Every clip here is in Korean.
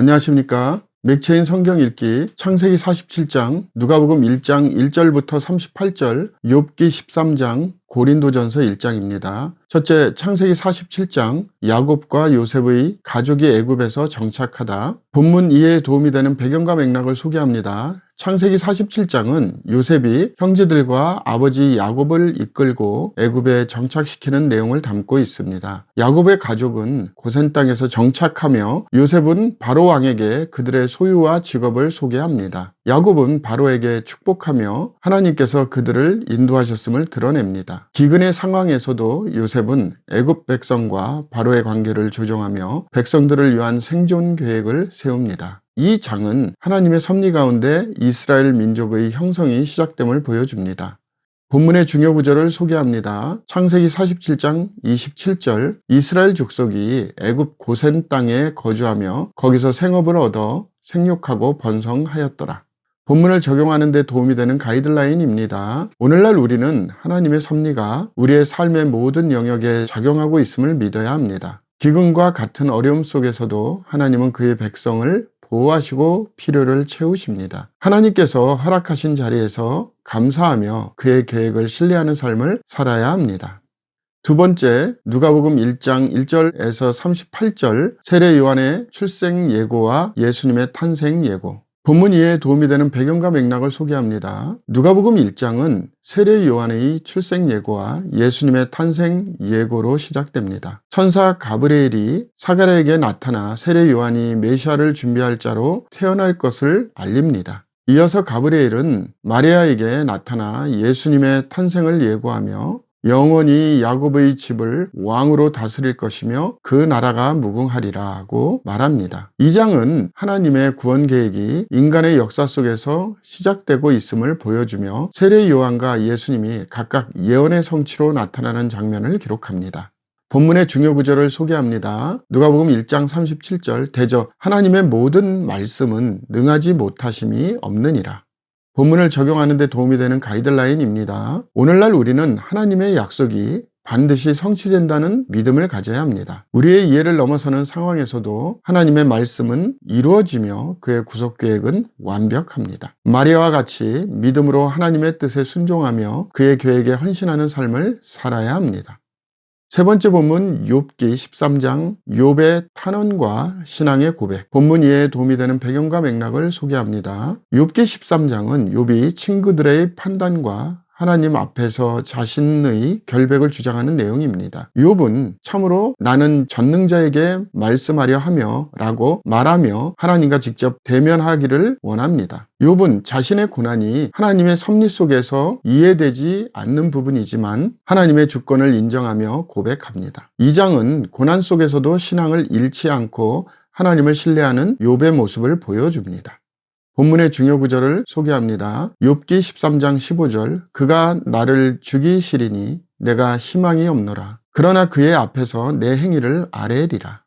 안녕하십니까. 맥체인 성경 읽기 창세기 47장, 누가복음 1장 1절부터 38절, 욥기 13장, 고린도전서 1장입니다. 첫째, 창세기 47장, 야곱과 요셉의 가족이 애굽에서 정착하다. 본문 이해에 도움이 되는 배경과 맥락을 소개합니다. 창세기 47장은 요셉이 형제들과 아버지 야곱을 이끌고 애굽에 정착시키는 내용을 담고 있습니다. 야곱의 가족은 고센 땅에서 정착하며 요셉은 바로 왕에게 그들의 소유와 직업을 소개합니다. 야곱은 바로에게 축복하며 하나님께서 그들을 인도하셨음을 드러냅니다. 기근의 상황에서도 요셉은 애굽 백성과 바로의 관계를 조정하며 백성들을 위한 생존 계획을 세웁니다. 이 장은 하나님의 섭리 가운데 이스라엘 민족의 형성이 시작됨을 보여줍니다. 본문의 중요 구절을 소개합니다. 창세기 47장 27절, 이스라엘 족속이 애굽 고센 땅에 거주하며 거기서 생업을 얻어 생육하고 번성하였더라. 본문을 적용하는 데 도움이 되는 가이드라인입니다. 오늘날 우리는 하나님의 섭리가 우리의 삶의 모든 영역에 작용하고 있음을 믿어야 합니다. 기근과 같은 어려움 속에서도 하나님은 그의 백성을 보호하시고 필요를 채우십니다. 하나님께서 허락하신 자리에서 감사하며 그의 계획을 신뢰하는 삶을 살아야 합니다. 두 번째, 누가복음 1장 1절에서 38절, 세례 요한의 출생 예고와 예수님의 탄생 예고. 본문 이해에 도움이 되는 배경과 맥락을 소개합니다. 누가복음 1장은 세례 요한의 출생 예고와 예수님의 탄생 예고로 시작됩니다. 천사 가브리엘이 사가랴에게 나타나 세례 요한이 메시아를 준비할 자로 태어날 것을 알립니다. 이어서 가브리엘은 마리아에게 나타나 예수님의 탄생을 예고하며 영원히 야곱의 집을 왕으로 다스릴 것이며 그 나라가 무궁하리라고 말합니다. 이 장은 하나님의 구원 계획이 인간의 역사 속에서 시작되고 있음을 보여주며 세례 요한과 예수님이 각각 예언의 성취로 나타나는 장면을 기록합니다. 본문의 중요 구절을 소개합니다. 누가복음 1장 37절, 대저 하나님의 모든 말씀은 능하지 못하심이 없느니라. 본문을 적용하는 데 도움이 되는 가이드라인입니다. 오늘날 우리는 하나님의 약속이 반드시 성취된다는 믿음을 가져야 합니다. 우리의 이해를 넘어서는 상황에서도 하나님의 말씀은 이루어지며 그의 구속 계획은 완벽합니다. 마리아와 같이 믿음으로 하나님의 뜻에 순종하며 그의 계획에 헌신하는 삶을 살아야 합니다. 세 번째 본문 욥기 13장, 욥의 탄원과 신앙의 고백. 본문 이해에 도움이 되는 배경과 맥락을 소개합니다. 욥기 13장은 욥이 친구들의 판단과 하나님 앞에서 자신의 결백을 주장하는 내용입니다. 욥은 참으로 나는 전능자에게 말씀하려 하며 라고 말하며 하나님과 직접 대면하기를 원합니다. 욥은 자신의 고난이 하나님의 섭리 속에서 이해되지 않는 부분이지만 하나님의 주권을 인정하며 고백합니다. 이 장은 고난 속에서도 신앙을 잃지 않고 하나님을 신뢰하는 욥의 모습을 보여줍니다. 본문의 중요 구절을 소개합니다. 욥기 13장 15절, 그가 나를 죽이시리니 내가 희망이 없노라. 그러나 그의 앞에서 내 행위를 아뢰리라.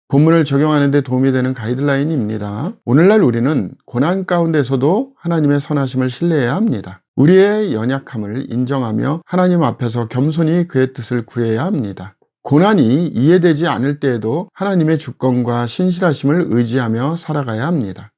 본문을 적용하는 데 도움이 되는 가이드라인입니다. 오늘날 우리는 고난 가운데서도 하나님의 선하심을 신뢰해야 합니다. 우리의 연약함을 인정하며 하나님 앞에서 겸손히 그의 뜻을 구해야 합니다. 고난이 이해되지 않을 때에도 하나님의 주권과 신실하심을 의지하며 살아가야 합니다.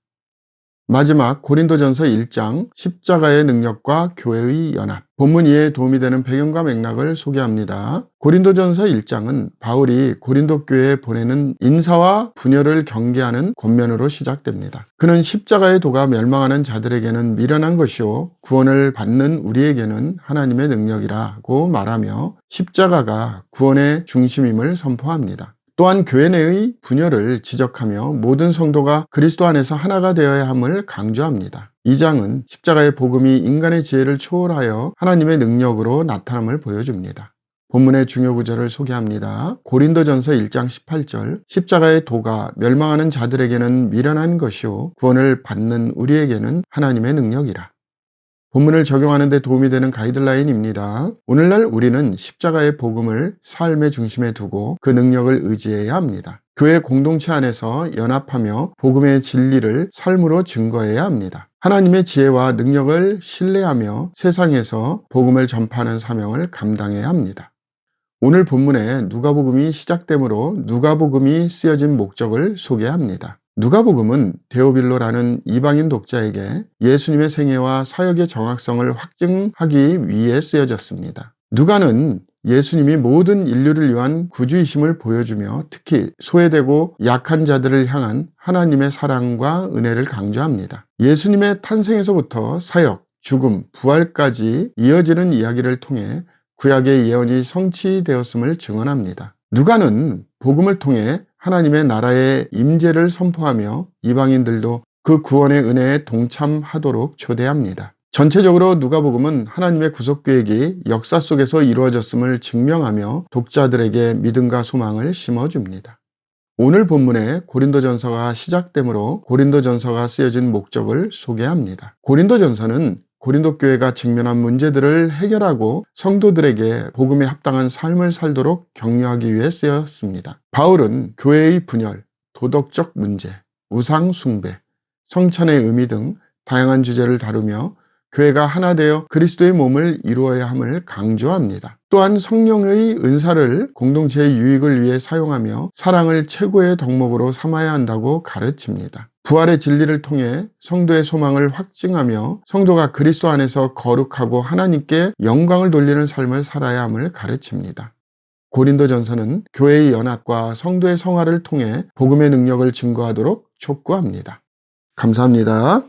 마지막 고린도전서 1장, 십자가의 능력과 교회의 연합. 본문 이해에 도움이 되는 배경과 맥락을 소개합니다. 고린도전서 1장은 바울이 고린도 교회에 보내는 인사와 분열을 경계하는 권면으로 시작됩니다. 그는 십자가의 도가 멸망하는 자들에게는 미련한 것이요 구원을 받는 우리에게는 하나님의 능력이라고 말하며 십자가가 구원의 중심임을 선포합니다. 또한 교회 내의 분열을 지적하며 모든 성도가 그리스도 안에서 하나가 되어야 함을 강조합니다. 이 장은 십자가의 복음이 인간의 지혜를 초월하여 하나님의 능력으로 나타남을 보여줍니다. 본문의 중요 구절을 소개합니다. 고린도전서 1장 18절, 십자가의 도가 멸망하는 자들에게는 미련한 것이요 구원을 받는 우리에게는 하나님의 능력이라. 본문을 적용하는 데 도움이 되는 가이드라인입니다. 오늘날 우리는 십자가의 복음을 삶의 중심에 두고 그 능력을 의지해야 합니다. 교회 공동체 안에서 연합하며 복음의 진리를 삶으로 증거해야 합니다. 하나님의 지혜와 능력을 신뢰하며 세상에서 복음을 전파하는 사명을 감당해야 합니다. 오늘 본문에 누가복음이 시작되므로 누가복음이 쓰여진 목적을 소개합니다. 누가복음은 데오빌로라는 이방인 독자에게 예수님의 생애와 사역의 정확성을 확증하기 위해 쓰여졌습니다. 누가는 예수님이 모든 인류를 위한 구주이심을 보여주며 특히 소외되고 약한 자들을 향한 하나님의 사랑과 은혜를 강조합니다. 예수님의 탄생에서부터 사역, 죽음, 부활까지 이어지는 이야기를 통해 구약의 예언이 성취되었음을 증언합니다. 누가는 복음을 통해 하나님의 나라의 임재를 선포하며 이방인들도 그 구원의 은혜에 동참하도록 초대합니다. 전체적으로 누가복음은 하나님의 구속 계획이 역사 속에서 이루어졌음을 증명하며 독자들에게 믿음과 소망을 심어줍니다. 오늘 본문에 고린도전서가 시작되므로 고린도전서가 쓰여진 목적을 소개합니다. 고린도전서는 고린도 교회가 직면한 문제들을 해결하고 성도들에게 복음에 합당한 삶을 살도록 격려하기 위해 쓰였습니다. 바울은 교회의 분열, 도덕적 문제, 우상 숭배, 성찬의 의미 등 다양한 주제를 다루며 교회가 하나 되어 그리스도의 몸을 이루어야 함을 강조합니다. 또한 성령의 은사를 공동체의 유익을 위해 사용하며 사랑을 최고의 덕목으로 삼아야 한다고 가르칩니다. 부활의 진리를 통해 성도의 소망을 확증하며 성도가 그리스도 안에서 거룩하고 하나님께 영광을 돌리는 삶을 살아야 함을 가르칩니다. 고린도전서는 교회의 연합과 성도의 성화를 통해 복음의 능력을 증거하도록 촉구합니다. 감사합니다.